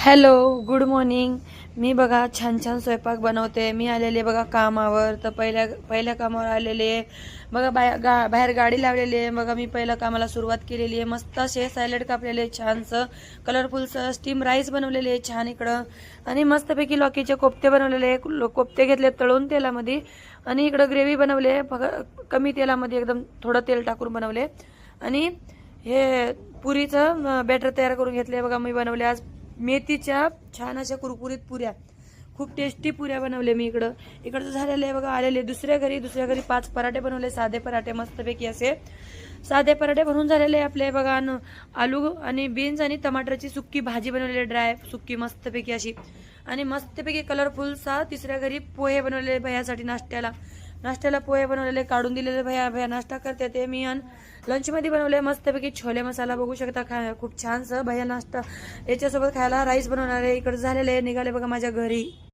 Hello, good morning. मी बघा छान छान स्वयंपाक बनवते. मी आलेले बघा कामावर. तर पहिल्या कामावर आलेले बघा. बाहेर गाडी लावलेली आहे बघा. मी पहिल्या कामाला सुरुवात केलेली आहे. मस्त असे सॅलड कापलेले, छानसं कलरफुलचं स्टीम राईस बनवलेले आहे छान इकडं. आणि मस्तपैकी लौकीचे कोफ्ते बनवलेले, कोफ्ते घेतले तळून तेलामध्ये. आणि इकडं ग्रेव्ही बनवले बघा, कमी तेलामध्ये एकदम थोडं तेल टाकून बनवले. आणि हे पुरीचं बॅटर तयार करून घेतले बघा. मी बनवले आज मेथीच्या छान अशा कुरकुरीत पुऱ्या. खूप टेस्टी पुऱ्या बनवले मी इकडचं झालेलं आहे बघा. आलेले दुसऱ्या घरी 5 पराठे बनवले, साधे पराठे मस्तपैकी असे साधे पराठे बनवून झालेले आपले बघा. आलू आणि बीन्स आणि टमाटरची सुक्की भाजी बनवलेली, ड्राय सुक्की मस्तपैकी अशी. आणि मस्तपैकी कलरफुलचा तिसऱ्या घरी पोहे बनवलेले भैयासाठी नाश्त्याला पोहे बनवलेले, काढून दिलेले. भैया नाश्ता करते ते. मी लंचमध्ये बनवले मस्तपैकी छोले मसाला, बघू शकता खूप छानसं. भैया नाश्ता याच्यासोबत खायला राईस बनवणार आहे. इकडे झालेले निघाले बघा माझ्या घरी.